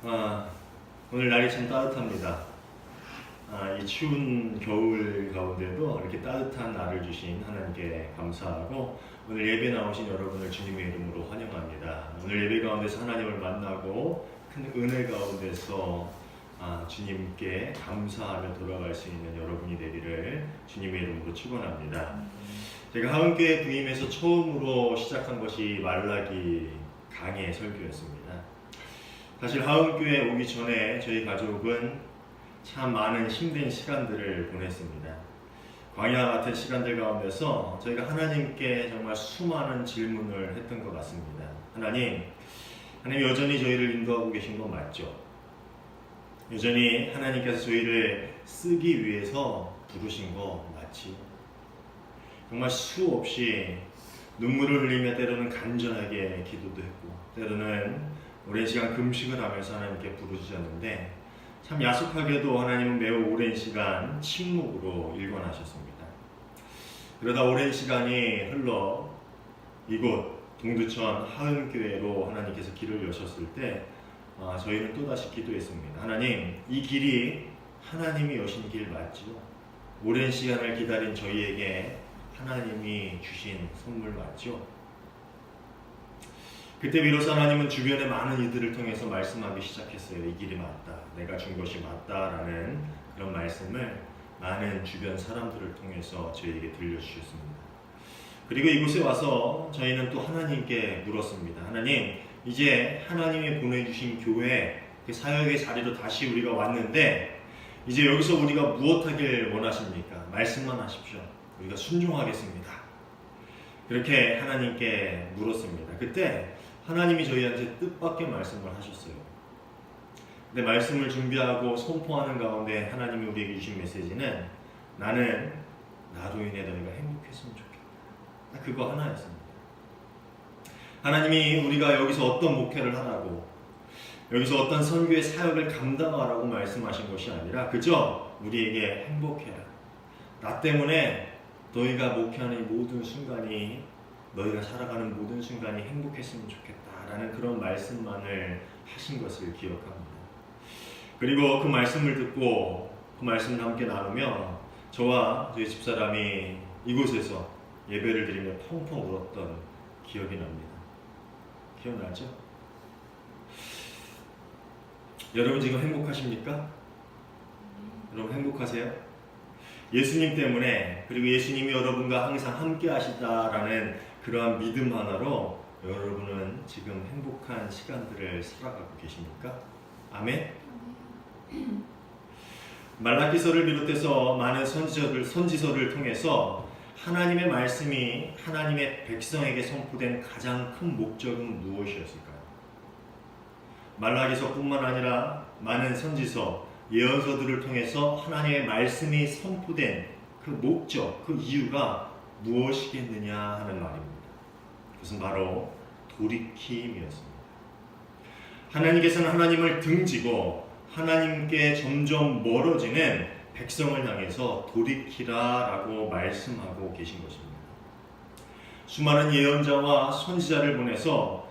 아, 오늘 날이 참 따뜻합니다. 이 추운 겨울 가운데도 이렇게 따뜻한 날을 주신 하나님께 감사하고 오늘 예배 나오신 여러분을 주님의 이름으로 환영합니다. 오늘 예배 가운데서 하나님을 만나고 큰 은혜 가운데서 주님께 감사하며 돌아갈 수 있는 여러분이 되기를 주님의 이름으로 축원합니다. 제가 하은교회 부임해서 처음으로 시작한 것이 말라기 강의 설교였습니다. 사실 하은교회 오기 전에 저희 가족은 참 많은 힘든 시간들을 보냈습니다. 광야 같은 시간들 가운데서 저희가 하나님께 정말 수많은 질문을 했던 것 같습니다. 하나님 여전히 저희를 인도하고 계신 건 맞죠? 여전히 하나님께서 저희를 쓰기 위해서 부르신 거 맞지요? 정말 수없이 눈물을 흘리며 때로는 간절하게 기도도 했고 때로는 오랜 시간 금식을 하면서 하나님께 부르짖었는데 참 야속하게도 하나님은 매우 오랜 시간 침묵으로 일관하셨습니다. 그러다 오랜 시간이 흘러 이곳 동두천 하은교회로 하나님께서 길을 여셨을 때 저희는 또다시 기도했습니다. 하나님, 이 길이 하나님이 여신 길 맞죠? 오랜 시간을 기다린 저희에게 하나님이 주신 선물 맞죠? 그때 비로소 하나님은 주변의 많은 이들을 통해서 말씀하기 시작했어요. 이 길이 맞다. 내가 준 것이 맞다라는 그런 말씀을 많은 주변 사람들을 통해서 저희에게 들려주셨습니다. 그리고 이곳에 와서 저희는 또 하나님께 물었습니다. 하나님, 이제 하나님이 보내주신 교회 그 사역의 자리로 다시 우리가 왔는데 이제 여기서 우리가 무엇하길 원하십니까? 말씀만 하십시오. 우리가 순종하겠습니다. 그렇게 하나님께 물었습니다. 그때 하나님이 저희한테 뜻밖의 말씀을 하셨어요. 근데 말씀을 준비하고 선포하는 가운데 하나님이 우리에게 주신 메시지는 나는 나로 인해 너희가 행복했으면 좋겠다. 딱 그거 하나였습니다. 하나님이 우리가 여기서 어떤 목회를 하라고 여기서 어떤 선교의 사역을 감당하라고 말씀하신 것이 아니라 그저 우리에게 행복해라. 나 때문에 너희가 목회하는 이 모든 순간이 너희가 살아가는 모든 순간이 행복했으면 좋겠다라는 그런 말씀만을 하신 것을 기억합니다. 그리고 그 말씀을 듣고 그 말씀을 함께 나누며 저와 저희 집사람이 이곳에서 예배를 드리며 펑펑 울었던 기억이 납니다. 기억나죠? 여러분 지금 행복하십니까? 여러분 행복하세요? 예수님 때문에 그리고 예수님이 여러분과 항상 함께 하시다라는 그러한 믿음 하나로 여러분은 지금 행복한 시간들을 살아가고 계십니까? 아멘? 말라기서를 비롯해서 많은 선지서를 통해서 하나님의 말씀이 하나님의 백성에게 선포된 가장 큰 목적은 무엇이었을까요? 말라기서뿐만 아니라 많은 선지서, 예언서들을 통해서 하나님의 말씀이 선포된 그 목적, 그 이유가 무엇이겠느냐 하는 말입니다. 그것은 바로 돌이킴이었습니다. 하나님께서는 하나님을 등지고 하나님께 점점 멀어지는 백성을 향해서 돌이키라라고 말씀하고 계신 것입니다. 수많은 예언자와 선지자를 보내서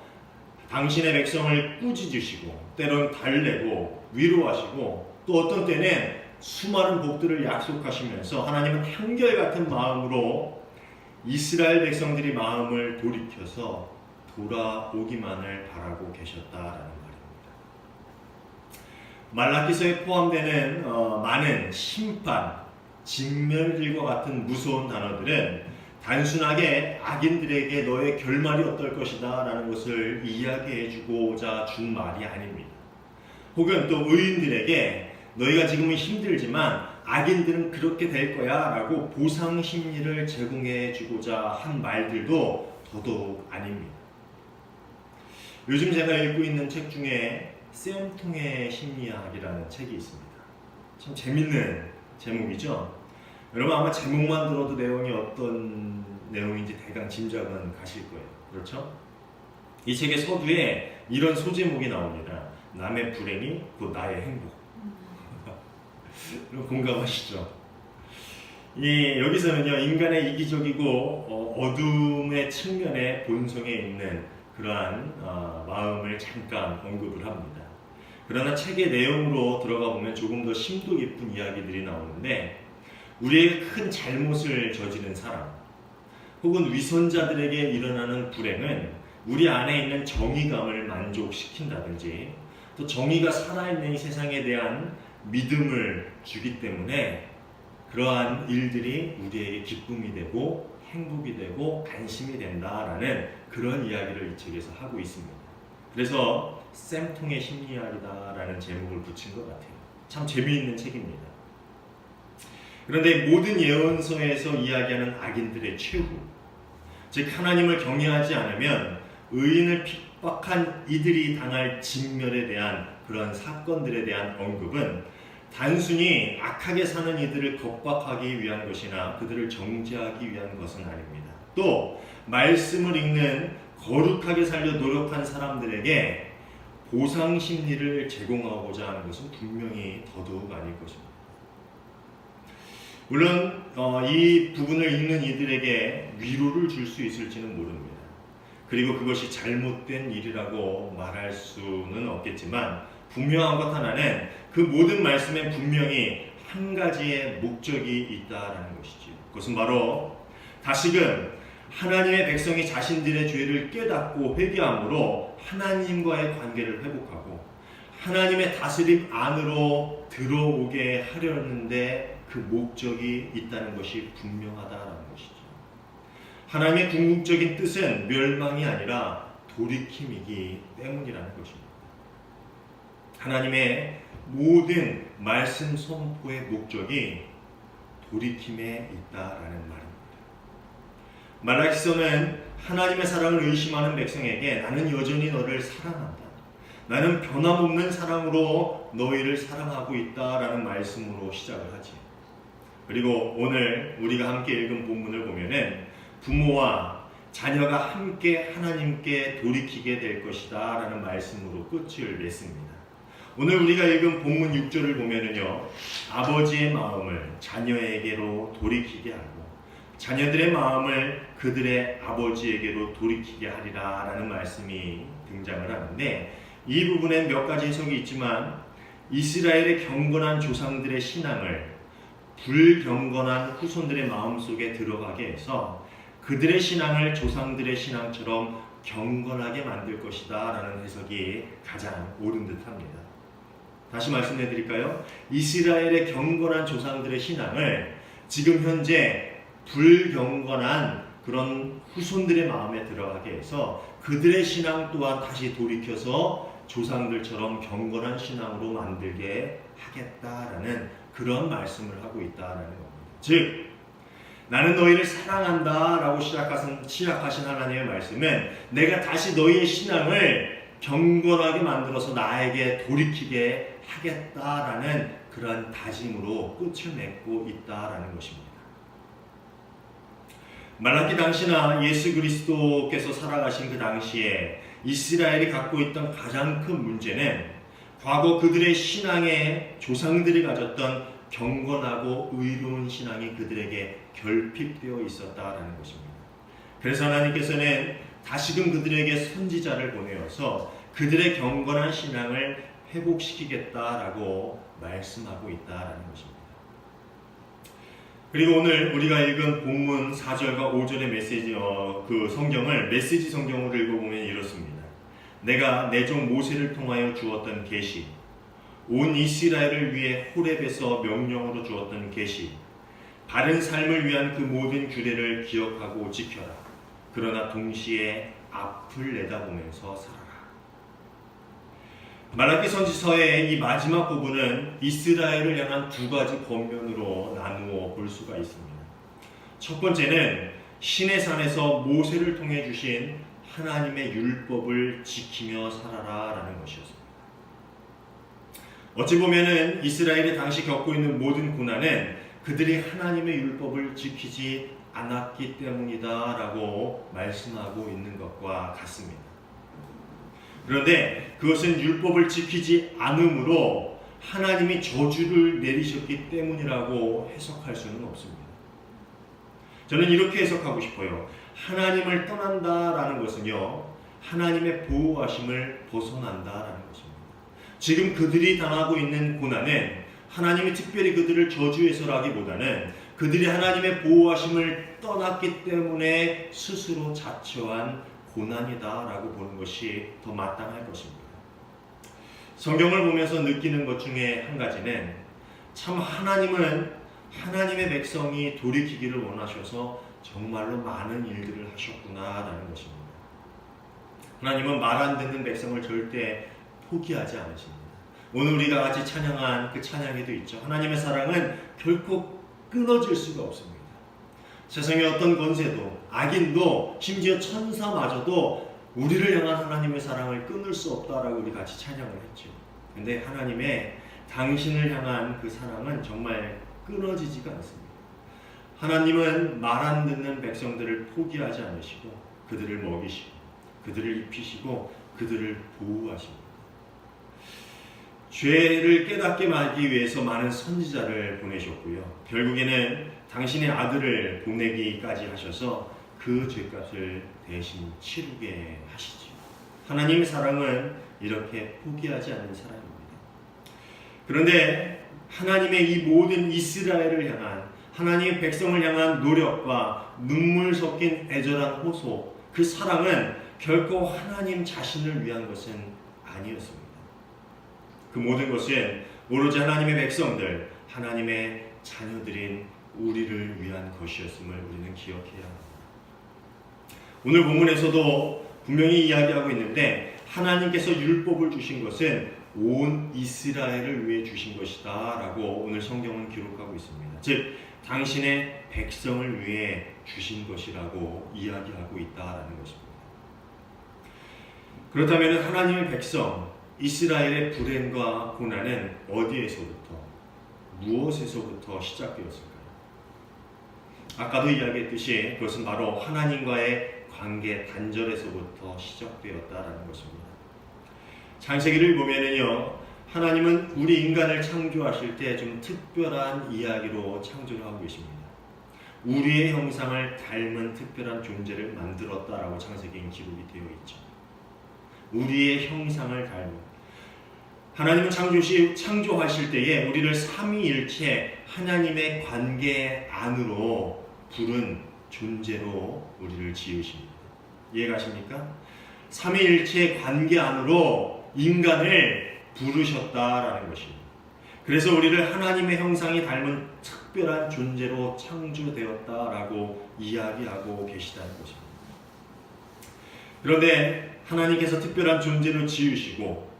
당신의 백성을 꾸짖으시고 때론 달래고 위로하시고 또 어떤 때는 수많은 복들을 약속하시면서 하나님은 한결같은 마음으로 이스라엘 백성들이 마음을 돌이켜서 돌아오기만을 바라고 계셨다라는 말입니다. 말라기서에 포함되는 많은 심판, 진멸들과 같은 무서운 단어들은 단순하게 악인들에게 너의 결말이 어떨 것이다 라는 것을 이야기해주고자 준 말이 아닙니다. 혹은 또 의인들에게 너희가 지금은 힘들지만 악인들은 그렇게 될 거야 라고 보상 심리를 제공해 주고자 한 말들도 더더욱 아닙니다. 요즘 제가 읽고 있는 책 중에 쌤통의 심리학이라는 책이 있습니다. 참 재밌는 제목이죠. 여러분 아마 제목만 들어도 내용이 어떤 내용인지 대강 짐작은 가실 거예요. 그렇죠? 이 책의 서두에 이런 소제목이 나옵니다. 남의 불행이 곧 나의 행복. 공감하시죠? 여기서는요, 인간의 이기적이고 어둠의 측면의 본성에 있는 그러한 마음을 잠깐 언급을 합니다. 그러나 책의 내용으로 들어가 보면 조금 더 심도 깊은 이야기들이 나오는데 우리의 큰 잘못을 저지른 사람 혹은 위선자들에게 일어나는 불행은 우리 안에 있는 정의감을 만족시킨다든지 또 정의가 살아있는 이 세상에 대한 믿음을 주기 때문에 그러한 일들이 우리에게 기쁨이 되고 행복이 되고 안심이 된다라는 그런 이야기를 이 책에서 하고 있습니다. 그래서 쌤통의 심리학이다라는 제목을 붙인 것 같아요. 참 재미있는 책입니다. 그런데 모든 예언서에서 이야기하는 악인들의 최후, 즉 하나님을 경외하지 않으면 의인을 핍박한 이들이 당할 진멸에 대한 그런 사건들에 대한 언급은 단순히 악하게 사는 이들을 겁박하기 위한 것이나 그들을 정죄하기 위한 것은 아닙니다. 또 말씀을 읽는 거룩하게 살려 노력한 사람들에게 보상 심리를 제공하고자 하는 것은 분명히 더더욱 아닐 것입니다. 물론 이 부분을 읽는 이들에게 위로를 줄 수 있을지는 모릅니다. 그리고 그것이 잘못된 일이라고 말할 수는 없겠지만 분명한 것 하나는 그 모든 말씀에 분명히 한 가지의 목적이 있다라는 것이지요. 그것은 바로 다시금 하나님의 백성이 자신들의 죄를 깨닫고 회개함으로 하나님과의 관계를 회복하고 하나님의 다스림 안으로 들어오게 하려는데 그 목적이 있다는 것이 분명하다라는 것이죠. 하나님의 궁극적인 뜻은 멸망이 아니라 돌이킴이기 때문이라는 것입니다. 하나님의 모든 말씀 선포의 목적이 돌이킴에 있다라는 말입니다. 말라기서는 하나님의 사랑을 의심하는 백성에게 나는 여전히 너를 사랑한다. 나는 변함없는 사랑으로 너희를 사랑하고 있다라는 말씀으로 시작을 하지. 그리고 오늘 우리가 함께 읽은 본문을 보면은 부모와 자녀가 함께 하나님께 돌이키게 될 것이다 라는 말씀으로 끝을 맺습니다. 오늘 우리가 읽은 본문 6절을 보면은요, 아버지의 마음을 자녀에게로 돌이키게 하고 자녀들의 마음을 그들의 아버지에게로 돌이키게 하리라 라는 말씀이 등장을 하는데, 이 부분엔 몇 가지 해석이 있지만 이스라엘의 경건한 조상들의 신앙을 불경건한 후손들의 마음속에 들어가게 해서 그들의 신앙을 조상들의 신앙처럼 경건하게 만들 것이다 라는 해석이 가장 옳은 듯합니다. 다시 말씀해 드릴까요? 이스라엘의 경건한 조상들의 신앙을 지금 현재 불경건한 그런 후손들의 마음에 들어가게 해서 그들의 신앙 또한 다시 돌이켜서 조상들처럼 경건한 신앙으로 만들게 하겠다라는 그런 말씀을 하고 있다라는 겁니다. 즉 나는 너희를 사랑한다 라고 시작하신 하나님의 말씀은 내가 다시 너희의 신앙을 경건하게 만들어서 나에게 돌이키게 하겠다라는 그런 다짐으로 끝을 맺고 있다라는 것입니다. 말라기 당시나 예수 그리스도께서 살아가신 그 당시에 이스라엘이 갖고 있던 가장 큰 문제는 과거 그들의 신앙에 조상들이 가졌던 경건하고 의로운 신앙이 그들에게 결핍되어 있었다라는 것입니다. 그래서 하나님께서는 다시금 그들에게 선지자를 보내어서 그들의 경건한 신앙을 회복시키겠다라고 말씀하고 있다라는 것입니다. 그리고 오늘 우리가 읽은 본문 4절과 5절의 메시지, 그 성경을 메시지 성경으로 읽어보면 이렇습니다. 내가 내 종 모세를 통하여 주었던 계시, 온 이스라엘을 위해 호렙에서 명령으로 주었던 계시, 바른 삶을 위한 그 모든 규례를 기억하고 지켜라. 그러나 동시에 앞을 내다보면서 살아라. 말라기 선지서의 이 마지막 부분은 이스라엘을 향한 두 가지 권면으로 나누어 볼 수가 있습니다. 첫 번째는 신의 산에서 모세를 통해 주신 하나님의 율법을 지키며 살아라 라는 것이었습니다. 어찌 보면은 이스라엘이 당시 겪고 있는 모든 고난은 그들이 하나님의 율법을 지키지 않았기 때문이다 라고 말씀하고 있는 것과 같습니다. 그런데 그것은 율법을 지키지 않음으로 하나님이 저주를 내리셨기 때문이라고 해석할 수는 없습니다. 저는 이렇게 해석하고 싶어요. 하나님을 떠난다라는 것은요, 하나님의 보호하심을 벗어난다라는 것입니다. 지금 그들이 당하고 있는 고난은 하나님이 특별히 그들을 저주해서라기보다는 그들이 하나님의 보호하심을 떠났기 때문에 스스로 자처한 고난이다라고 보는 것이 더 마땅할 것입니다. 성경을 보면서 느끼는 것 중에 한 가지는 참 하나님은 하나님의 백성이 돌이키기를 원하셔서 정말로 많은 일들을 하셨구나라는 것입니다. 하나님은 말 안 듣는 백성을 절대 포기하지 않으십니다. 오늘 우리가 같이 찬양한 그 찬양에도 있죠. 하나님의 사랑은 결코 끊어질 수가 없습니다. 세상의 어떤 권세도 악인도 심지어 천사마저도 우리를 향한 하나님의 사랑을 끊을 수 없다라고 우리 같이 찬양을 했죠. 근데 하나님의 당신을 향한 그 사랑은 정말 끊어지지가 않습니다. 하나님은 말 안 듣는 백성들을 포기하지 않으시고 그들을 먹이시고 그들을 입히시고 그들을 보호하십니다. 죄를 깨닫게 하기 위해서 많은 선지자를 보내셨고요. 결국에는 당신의 아들을 보내기까지 하셔서 그 죄값을 대신 치르게 하시죠. 하나님의 사랑은 이렇게 포기하지 않는 사랑입니다. 그런데 하나님의 이 모든 이스라엘을 향한 하나님의 백성을 향한 노력과 눈물 섞인 애절한 호소, 그 사랑은 결코 하나님 자신을 위한 것은 아니었습니다. 그 모든 것은 오로지 하나님의 백성들, 하나님의 자녀들인 우리를 위한 것이었음을 우리는 기억해야 합니다. 오늘 본문에서도 분명히 이야기하고 있는데 하나님께서 율법을 주신 것은 온 이스라엘을 위해 주신 것이다 라고 오늘 성경은 기록하고 있습니다. 즉 당신의 백성을 위해 주신 것이라고 이야기하고 있다라는 것입니다. 그렇다면 하나님의 백성 이스라엘의 불행과 고난은 어디에서부터 무엇에서부터 시작되었을까요? 아까도 이야기했듯이 그것은 바로 하나님과의 관계 단절에서부터 시작되었다라는 것입니다. 창세기를 보면은요, 하나님은 우리 인간을 창조하실 때 좀 특별한 이야기로 창조를 하고 계십니다. 우리의 형상을 닮은 특별한 존재를 만들었다라고 창세기엔 기록이 되어 있죠. 우리의 형상을 닮은 하나님은 창조하실 때에 우리를 삼위일체 하나님의 관계 안으로 부른 존재로 우리를 지으십니다. 이해가십니까? 삼위일체 관계 안으로 인간을 부르셨다라는 것입니다. 그래서 우리를 하나님의 형상이 닮은 특별한 존재로 창조되었다라고 이야기하고 계시다는 것입니다. 그런데 하나님께서 특별한 존재로 지으시고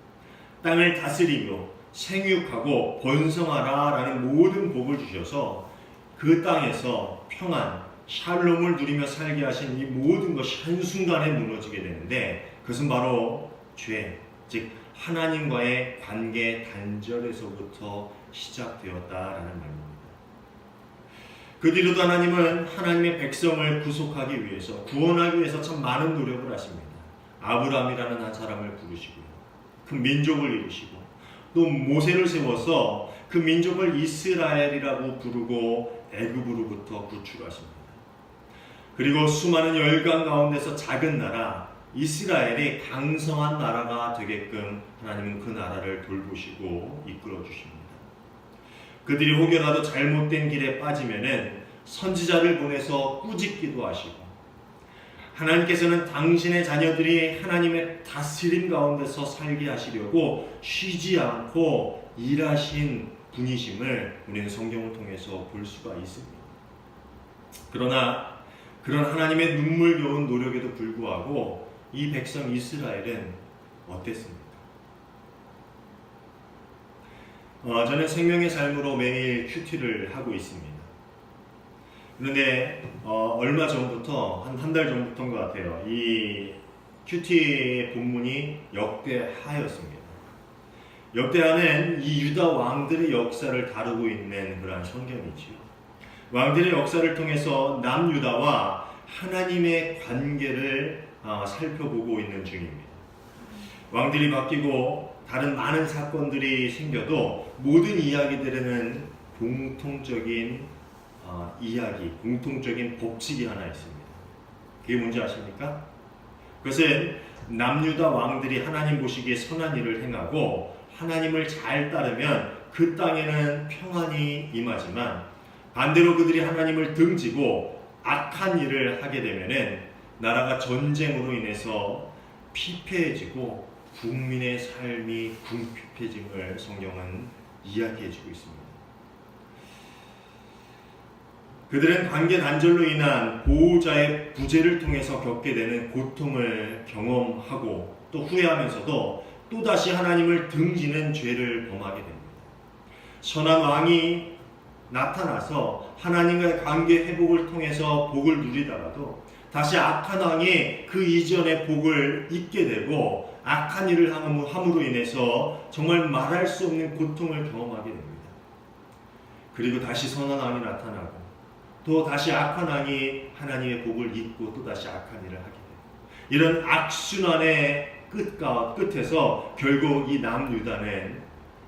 땅을 다스리며 생육하고 번성하라라는 모든 복을 주셔서 그 땅에서 평안, 샬롬을 누리며 살게 하신 이 모든 것이 한순간에 무너지게 되는데 그것은 바로 죄, 즉 하나님과의 관계 단절에서부터 시작되었다라는 말입니다. 그 뒤로도 하나님은 하나님의 백성을 구속하기 위해서, 구원하기 위해서 참 많은 노력을 하십니다. 아브라함이라는 한 사람을 부르시고요. 그 민족을 이루시고 또 모세를 세워서 그 민족을 이스라엘이라고 부르고 애굽으로부터 구출하십니다. 그리고 수많은 열강 가운데서 작은 나라 이스라엘이 강성한 나라가 되게끔 하나님은 그 나라를 돌보시고 이끌어 주십니다. 그들이 혹여라도 잘못된 길에 빠지면은 선지자를 보내서 꾸짖기도 하시고 하나님께서는 당신의 자녀들이 하나님의 다스림 가운데서 살게 하시려고 쉬지 않고 일하신 분이심을 우리는 성경을 통해서 볼 수가 있습니다. 그러나 그런 하나님의 눈물겨운 노력에도 불구하고 이 백성 이스라엘은 어땠습니까? 저는 생명의 삶으로 매일 큐티를 하고 있습니다. 그런데 얼마 전부터 한 달 전부터인 것 같아요. 이 큐티의 본문이 역대하였습니다. 역대하는 이 유다 왕들의 역사를 다루고 있는 그러한 성경이지요. 왕들의 역사를 통해서 남유다와 하나님의 관계를 살펴보고 있는 중입니다. 왕들이 바뀌고 다른 많은 사건들이 생겨도 모든 이야기들에는 공통적인 이야기, 공통적인 법칙이 하나 있습니다. 그게 뭔지 아십니까? 그것은 남유다 왕들이 하나님 보시기에 선한 일을 행하고 하나님을 잘 따르면 그 땅에는 평안이 임하지만 반대로 그들이 하나님을 등지고 악한 일을 하게 되면은 나라가 전쟁으로 인해서 피폐해지고 국민의 삶이 궁핍해짐을 성경은 이야기해주고 있습니다. 그들은 관계 단절로 인한 보호자의 부재를 통해서 겪게 되는 고통을 경험하고 또 후회하면서도 또다시 하나님을 등지는 죄를 범하게 됩니다. 선한 왕이 나타나서 하나님과의 관계 회복을 통해서 복을 누리다가도 다시 악한 왕이 그 이전의 복을 잊게 되고 악한 일을 함으로 인해서 정말 말할 수 없는 고통을 경험하게 됩니다. 그리고 다시 선한 왕이 나타나고 또 다시 악한 왕이 하나님의 복을 잊고 또 다시 악한 일을 하게 돼요. 이런 악순환의 끝에서 결국 이 남유다는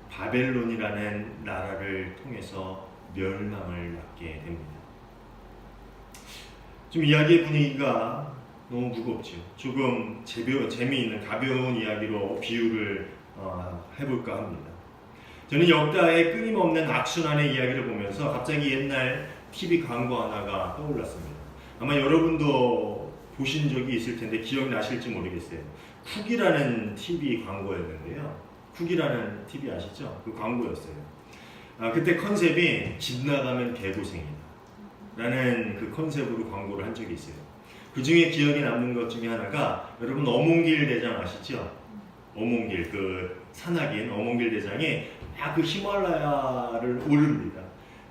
바벨론이라는 나라를 통해서 멸망을 맞게 됩니다. 좀 이야기의 분위기가 너무 무겁죠. 조금 재미있는 가벼운 이야기로 비유를 해볼까 합니다. 저는 역사의 끊임없는 악순환의 이야기를 보면서 갑자기 옛날 TV 광고 하나가 떠올랐습니다. 아마 여러분도 보신 적이 있을 텐데 기억나실지 모르겠어요. 쿡이라는 TV 광고였는데요. 쿡이라는 TV 아시죠? 그 광고였어요. 그때 컨셉이 집 나가면 개고생이다 라는 그 컨셉으로 광고를 한 적이 있어요. 그 중에 기억에 남는 것 중에 하나가 여러분 어몽길 대장 아시죠? 어몽길 그 산악인 어몽길 대장이 막 그 히말라야를 오릅니다.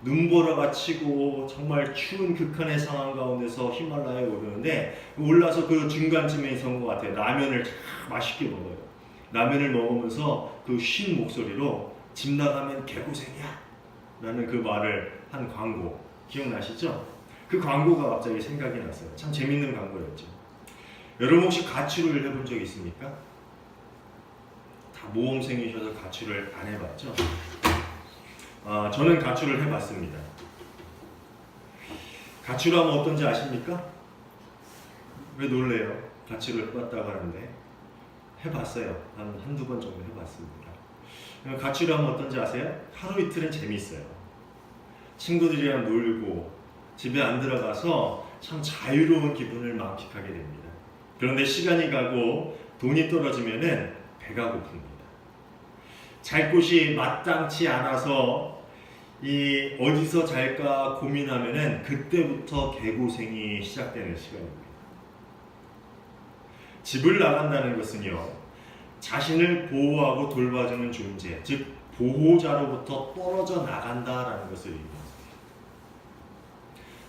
눈보라가 치고 정말 추운 극한의 상황 가운데서 히말라야에 오르는데 올라서 그 중간쯤에 있었던 것 같아요. 라면을 참 맛있게 먹어요. 라면을 먹으면서 그 쉰 목소리로 집 나가면 개고생이야 라는 그 말을 한 광고 기억나시죠? 그 광고가 갑자기 생각이 났어요. 참 재밌는 광고였죠. 여러분 혹시 가출을 해본 적 있습니까? 다 모험생이셔서 가출을 안 해봤죠? 저는 가출을 해봤습니다. 가출하면 어떤지 아십니까? 왜 놀래요? 가출을 해봤다고 하는데 해봤어요. 한두 번 정도 해봤습니다. 가출하면 어떤지 아세요? 하루 이틀은 재밌어요. 친구들이랑 놀고 집에 안 들어가서 참 자유로운 기분을 만끽하게 됩니다. 그런데 시간이 가고 돈이 떨어지면은 배가 고픕니다. 잘 곳이 마땅치 않아서 이 어디서 잘까 고민하면은 그때부터 개고생이 시작되는 시간입니다. 집을 나간다는 것은요, 자신을 보호하고 돌봐주는 존재, 즉 보호자로부터 떨어져 나간다라는 것을 의미합니다.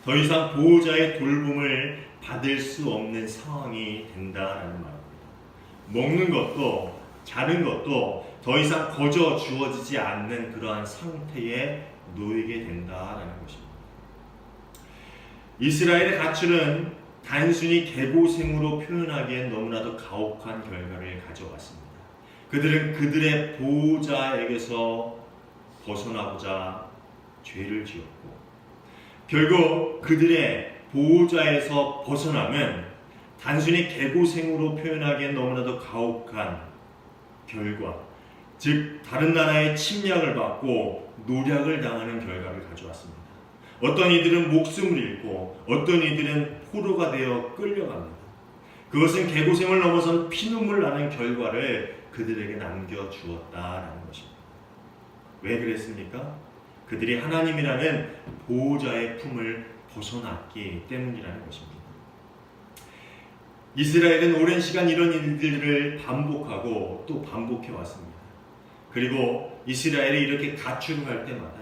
더 이상 보호자의 돌봄을 받을 수 없는 상황이 된다라는 말입니다. 먹는 것도 자는 것도 더 이상 거저 주어지지 않는 그러한 상태에 놓이게 된다라는 것입니다. 이스라엘의 가출은 단순히 개고생으로 표현하기엔 너무나도 가혹한 결과를 가져왔습니다. 그들은 그들의 보호자에게서 벗어나고자 죄를 지었고 결국 그들의 보호자에서 벗어나면 단순히 개고생으로 표현하기엔 너무나도 가혹한 결과, 즉 다른 나라의 침략을 받고 노략을 당하는 결과를 가져왔습니다. 어떤 이들은 목숨을 잃고 어떤 이들은 포로가 되어 끌려갑니다. 그것은 개고생을 넘어선 피눈물 나는 결과를 그들에게 남겨주었다라는 것입니다. 왜 그랬습니까? 그들이 하나님이라는 보호자의 품을 벗어났기 때문이라는 것입니다. 이스라엘은 오랜 시간 이런 일들을 반복하고 또 반복해 왔습니다. 그리고 이스라엘이 이렇게 가출할 때마다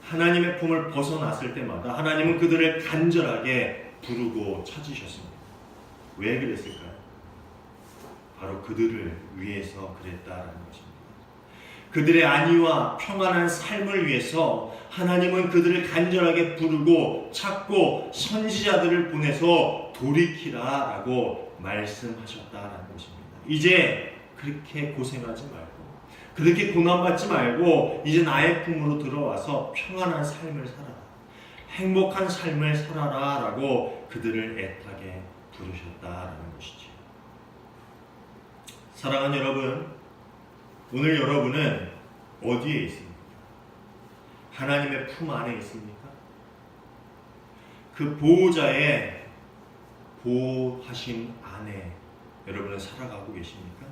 하나님의 품을 벗어났을 때마다 하나님은 그들을 간절하게 부르고 찾으셨습니다. 왜 그랬을까요? 바로 그들을 위해서 그랬다라는 것입니다. 그들의 안위와 평안한 삶을 위해서 하나님은 그들을 간절하게 부르고 찾고 선지자들을 보내서 돌이키라라고 말씀하셨다라는 것입니다. 이제 그렇게 고생하지 말고 그렇게 고난받지 말고 이제 나의 품으로 들어와서 평안한 삶을 살아라. 행복한 삶을 살아라 라고 그들을 애타게 부르셨다라는 것이죠. 사랑하는 여러분, 오늘 여러분은 어디에 있습니까? 하나님의 품 안에 있습니까? 그 보호자의 보호하심 안에 여러분은 살아가고 계십니까?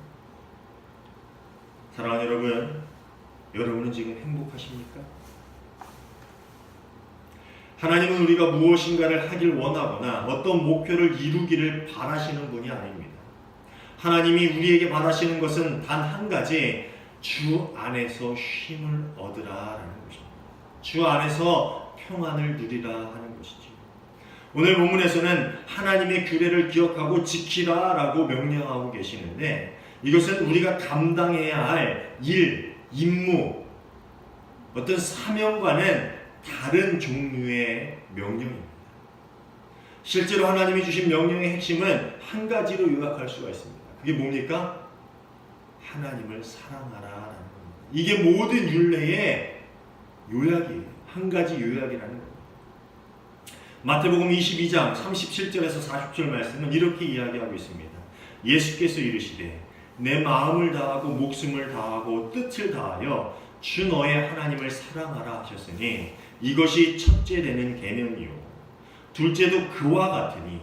사랑하는 여러분, 여러분은 지금 행복하십니까? 하나님은 우리가 무엇인가를 하길 원하거나 어떤 목표를 이루기를 바라시는 분이 아닙니다. 하나님이 우리에게 바라시는 것은 단 한 가지, 주 안에서 쉼을 얻으라라는 것입니다. 주 안에서 평안을 누리라 하는 것이죠. 오늘 본문에서는 하나님의 규례를 기억하고 지키라라고 명령하고 계시는데, 이것은 우리가 감당해야 할 일, 임무, 어떤 사명과는 다른 종류의 명령입니다. 실제로 하나님이 주신 명령의 핵심은 한 가지로 요약할 수가 있습니다. 그게 뭡니까? 하나님을 사랑하라라는 겁니다. 이게 모든 율례의 요약이에요. 한 가지 요약이라는 겁니다. 마태복음 22장 37절에서 40절 말씀은 이렇게 이야기하고 있습니다. 예수께서 이르시되 내 마음을 다하고 목숨을 다하고 뜻을 다하여 주 너의 하나님을 사랑하라 하셨으니 이것이 첫째 되는 계명이요 둘째도 그와 같으니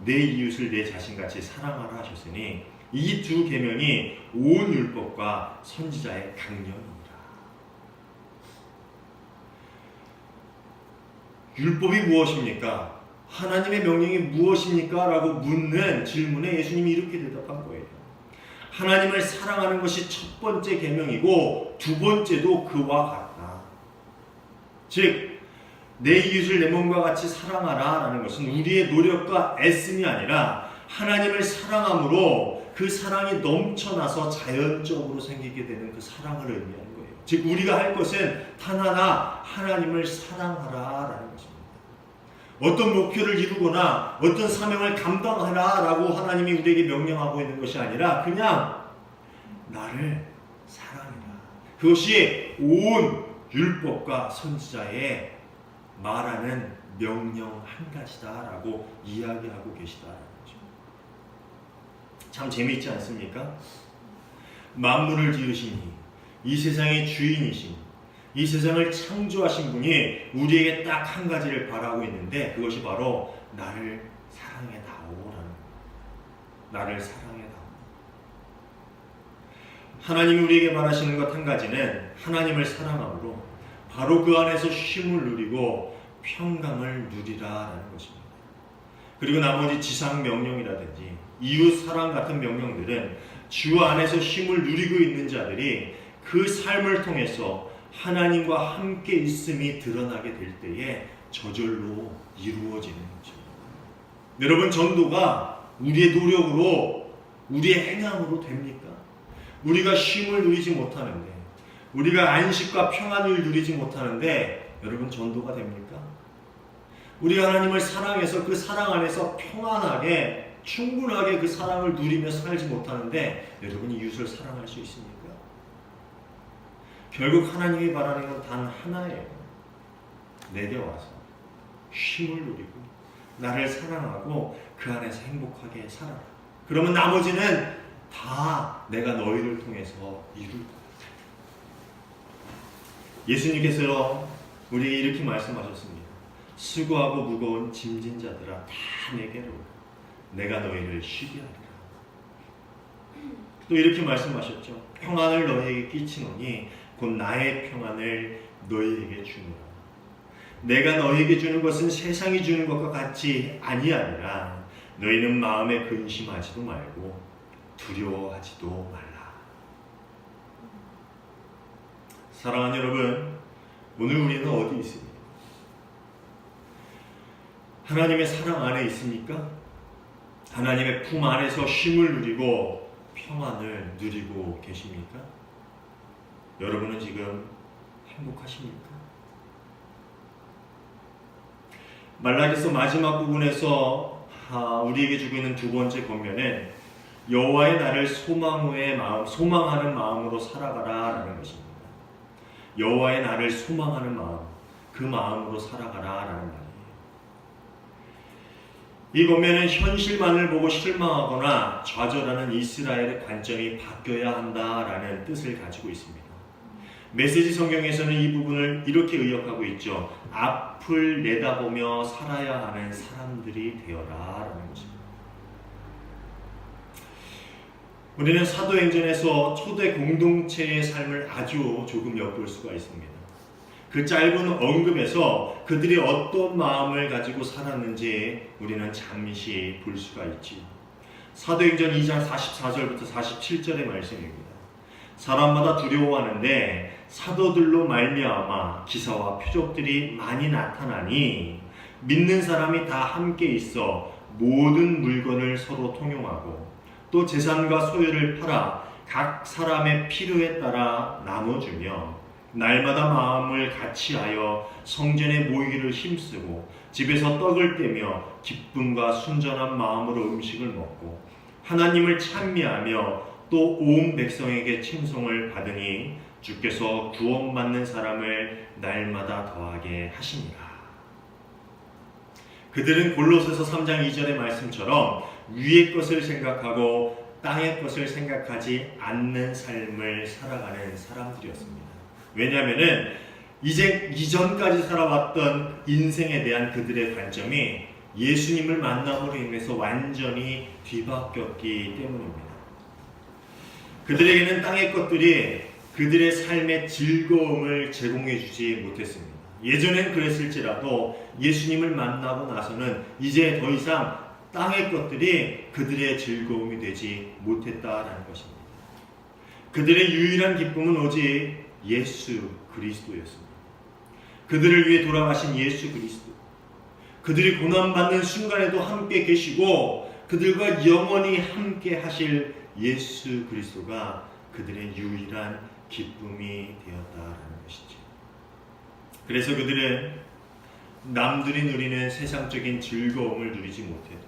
내 이웃을 내 자신같이 사랑하라 하셨으니 이 두 계명이 온 율법과 선지자의 강령이니라. 율법이 무엇입니까? 하나님의 명령이 무엇입니까? 라고 묻는 질문에 예수님이 이렇게 대답한 거예요. 하나님을 사랑하는 것이 첫 번째 계명이고 두 번째도 그와 같다. 즉 내 이웃을 내 몸과 같이 사랑하라 라는 것은 우리의 노력과 애씀이 아니라 하나님을 사랑함으로 그 사랑이 넘쳐나서 자연적으로 생기게 되는 그 사랑을 의미하는 거예요. 즉 우리가 할 것은 단 하나, 하나님을 사랑하라 라는 것입니다. 어떤 목표를 이루거나 어떤 사명을 감당하라 라고 하나님이 우리에게 명령하고 있는 것이 아니라 그냥 나를 사랑해라. 그것이 온 율법과 선지자의 말하는 명령 한 가지다라고 이야기하고 계시다라는 거죠. 참 재미있지 않습니까? 만물을 지으시니 이 세상의 주인이신, 이 세상을 창조하신 분이 우리에게 딱 한 가지를 바라고 있는데 그것이 바로 나를 사랑해 다오라는 거예요. 나를 사랑해 다오. 하나님이 우리에게 바라시는 것 한 가지는 하나님을 사랑함으로 바로 그 안에서 쉼을 누리고 평강을 누리라라는 것입니다. 그리고 나머지 지상 명령이라든지 이웃 사랑 같은 명령들은 주 안에서 쉼을 누리고 있는 자들이 그 삶을 통해서 하나님과 함께 있음이 드러나게 될 때에 저절로 이루어지는 거죠. 여러분, 전도가 우리의 노력으로, 우리의 행함으로 됩니까? 우리가 쉼을 누리지 못하는데, 우리가 안식과 평안을 누리지 못하는데 여러분 전도가 됩니까? 우리가 하나님을 사랑해서 그 사랑 안에서 평안하게 충분하게 그 사랑을 누리며 살지 못하는데 여러분이 이웃을 사랑할 수 있습니까? 결국 하나님이 바라는 건 단 하나예요. 내게 와서 쉼을 누리고 나를 사랑하고 그 안에서 행복하게 살아라. 그러면 나머지는 다 내가 너희를 통해서 이룰 거야. 예수님께서 우리에게 이렇게 말씀하셨습니다. 수고하고 무거운 짐진 자들아 다 내게로 내가 너희를 쉬게 하리라. 또 이렇게 말씀하셨죠. 평안을 너희에게 끼치노니 곧 나의 평안을 너희에게 주노라. 내가 너희에게 주는 것은 세상이 주는 것과 같이 아니하니라. 너희는 마음에 근심하지도 말고 두려워하지도 말라. 사랑하는 여러분, 오늘 우리는 어디 있습니까? 하나님의 사랑 안에 있습니까? 하나님의 품 안에서 쉼을 누리고 평안을 누리고 계십니까? 여러분은 지금 행복하십니까? 말라기서 마지막 부분에서 우리에게 주고 있는 두 번째 권면은 여호와의 날을 소망하는 마음으로 살아가라라는 것입니다. 여호와의 날을 소망하는 마음, 그 마음으로 살아가라라는 말이에요. 이 보면은 현실만을 보고 실망하거나 좌절하는 이스라엘의 관점이 바뀌어야 한다라는 뜻을 가지고 있습니다. 메시지 성경에서는 이 부분을 이렇게 의역하고 있죠. 앞을 내다보며 살아야 하는 사람들이 되어라 라는 것입니다. 우리는 사도행전에서 초대 공동체의 삶을 아주 조금 엿볼 수가 있습니다. 그 짧은 언급에서 그들이 어떤 마음을 가지고 살았는지 우리는 잠시 볼 수가 있지. 사도행전 2장 44절부터 47절의 말씀입니다. 사람마다 두려워하는데 사도들로 말미암아 기사와 표적들이 많이 나타나니 믿는 사람이 다 함께 있어 모든 물건을 서로 통용하고 또 재산과 소유를 팔아 각 사람의 필요에 따라 나눠주며 날마다 마음을 같이하여 성전에 모이기를 힘쓰고 집에서 떡을 떼며 기쁨과 순전한 마음으로 음식을 먹고 하나님을 찬미하며 또 온 백성에게 칭송을 받으니 주께서 구원받는 사람을 날마다 더하게 하시니라. 그들은 골로새서 3장 2절의 말씀처럼 위의 것을 생각하고 땅의 것을 생각하지 않는 삶을 살아가는 사람들이었습니다. 왜냐하면은 이제 이전까지 살아왔던 인생에 대한 그들의 관점이 예수님을 만남으로 인해서 완전히 뒤바뀌었기 때문입니다. 그들에게는 땅의 것들이 그들의 삶의 즐거움을 제공해 주지 못했습니다. 예전엔 그랬을지라도 예수님을 만나고 나서는 이제 더 이상 땅의 것들이 그들의 즐거움이 되지 못했다라는 것입니다. 그들의 유일한 기쁨은 오직 예수 그리스도였습니다. 그들을 위해 돌아가신 예수 그리스도, 그들이 고난받는 순간에도 함께 계시고 그들과 영원히 함께 하실 예수 그리스도가 그들의 유일한 기쁨이 되었다라는 것이죠. 그래서 그들은 남들이 누리는 세상적인 즐거움을 누리지 못해도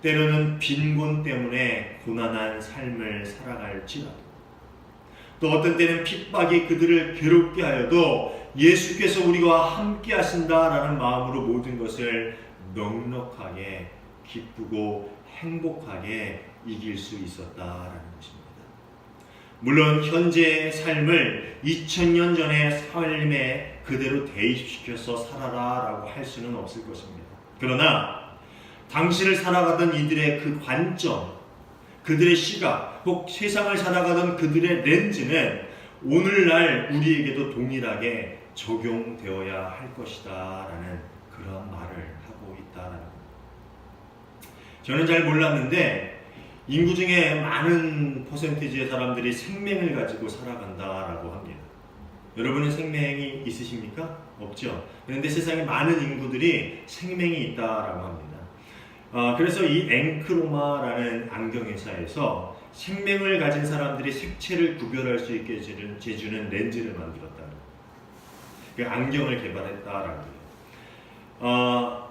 때로는 빈곤 때문에 고난한 삶을 살아갈지라도 또 어떤 때는 핍박이 그들을 괴롭게 하여도 예수께서 우리와 함께 하신다라는 마음으로 모든 것을 넉넉하게 기쁘고 행복하게 이길 수 있었다라는 것입니다. 물론 현재의 삶을 2000년 전의 삶에 그대로 대입시켜서 살아라라고 할 수는 없을 것입니다. 그러나 당시를 살아가던 이들의 그 관점, 그들의 시각, 혹 세상을 살아가던 그들의 렌즈는 오늘날 우리에게도 동일하게 적용되어야 할 것이다 라는 그런 말을 하고 있다라는 겁니다. 저는 잘 몰랐는데 인구 중에 많은 퍼센티지의 사람들이 생명을 가지고 살아간다라고 합니다. 여러분은 생명이 있으십니까? 없죠. 그런데 세상에 많은 인구들이 생명이 있다라고 합니다. 그래서 이 앵크로마라는 안경회사에서 생명을 가진 사람들이 색채를 구별할 수 있게 재주는 렌즈를 만들었다. 그 안경을 개발했다라고 해요.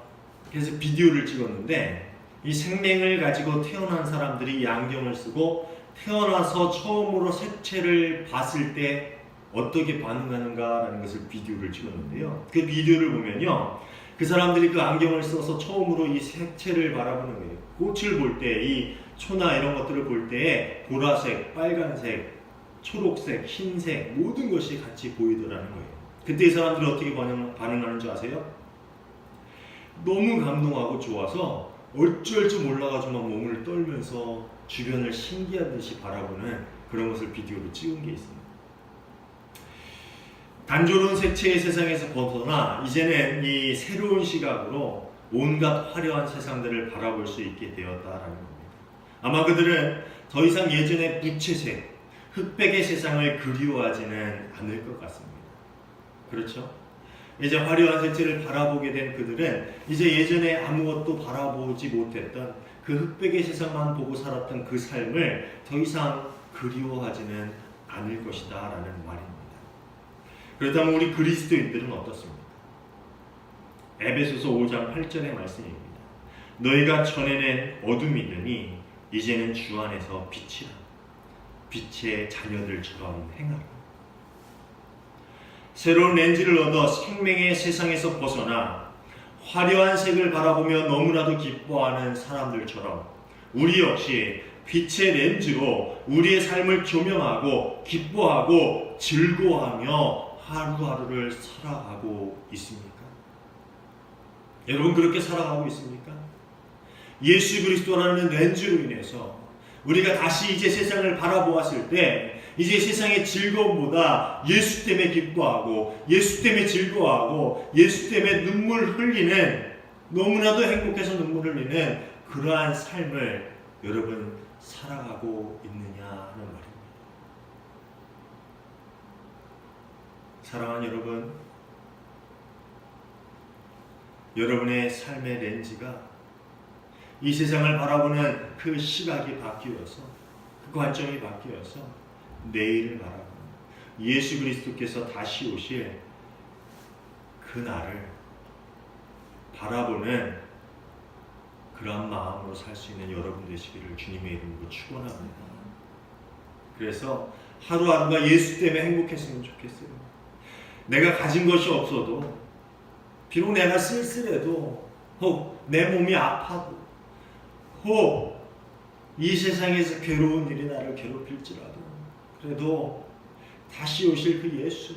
그래서 비디오를 찍었는데 이 생명을 가지고 태어난 사람들이 이 안경을 쓰고 태어나서 처음으로 색채를 봤을 때 어떻게 반응하는가라는 것을 비디오를 찍었는데요. 그 비디오를 보면요, 그 사람들이 그 안경을 써서 처음으로 이 색채를 바라보는 거예요. 꽃을 볼 때, 이 초나 이런 것들을 볼 때에 보라색, 빨간색, 초록색, 흰색 모든 것이 같이 보이더라는 거예요. 그때 이 사람들이 어떻게 반응하는 줄 아세요? 너무 감동하고 좋아서 어쩔 줄 몰라가지고 막 몸을 떨면서 주변을 신기한 듯이 바라보는 그런 것을 비디오로 찍은 게 있습니다. 단조로운 색채의 세상에서 벗어나 이제는 이 새로운 시각으로 온갖 화려한 세상들을 바라볼 수 있게 되었다라는 겁니다. 아마 그들은 더 이상 예전의 부채색, 흑백의 세상을 그리워하지는 않을 것 같습니다. 그렇죠? 이제 화려한 색채를 바라보게 된 그들은 이제 예전에 아무것도 바라보지 못했던 그 흑백의 세상만 보고 살았던 그 삶을 더 이상 그리워하지는 않을 것이다 라는 말입니다. 그렇다면 우리 그리스도인들은 어떻습니까? 에베소서 5장 8절의 말씀입니다. 너희가 전에는 어둠이더니 이제는 주 안에서 빛이라. 빛의 자녀들처럼 행하라. 새로운 렌즈를 얻어 생명의 세상에서 벗어나 화려한 색을 바라보며 너무나도 기뻐하는 사람들처럼 우리 역시 빛의 렌즈로 우리의 삶을 조명하고 기뻐하고 즐거워하며 하루하루를 살아가고 있습니까? 여러분 그렇게 살아가고 있습니까? 예수 그리스도라는 렌즈로 인해서 우리가 다시 이제 세상을 바라보았을 때 이제 세상의 즐거움보다 예수 때문에 기뻐하고 예수 때문에 즐거워하고 예수 때문에 눈물 흘리는 너무나도 행복해서 눈물 흘리는 그러한 삶을 여러분 살아가고 있느냐 하는 말입니다. 사랑하는 여러분, 여러분의 삶의 렌즈가 이 세상을 바라보는 그 시각이 바뀌어서 그 관점이 바뀌어서 내일을 바라보는 예수 그리스도께서 다시 오실 그날을 바라보는 그러한 마음으로 살 수 있는 여러분 되시기를 주님의 이름으로 축원합니다. 그래서 하루하루가 예수 때문에 행복했으면 좋겠어요. 내가 가진 것이 없어도 비록 내가 쓸쓸해도 혹 내 몸이 아파도 혹 이 세상에서 괴로운 일이 나를 괴롭힐지라도 그래도 다시 오실 그 예수,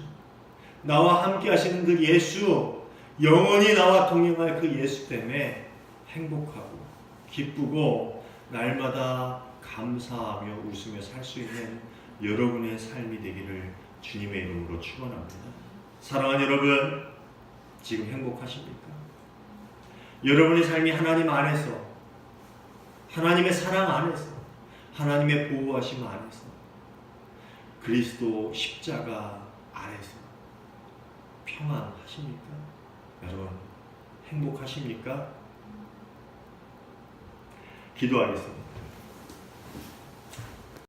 나와 함께 하시는 그 예수, 영원히 나와 동행할 그 예수 때문에 행복하고 기쁘고 날마다 감사하며 웃으며 살 수 있는 여러분의 삶이 되기를 주님의 이름으로 축원합니다. 사랑하는 여러분, 지금 행복하십니까? 여러분의 삶이 하나님 안에서, 하나님의 사랑 안에서, 하나님의 보호하심 안에서, 그리스도 십자가 아래서 평안하십니까? 여러분 행복하십니까? 기도하겠습니다.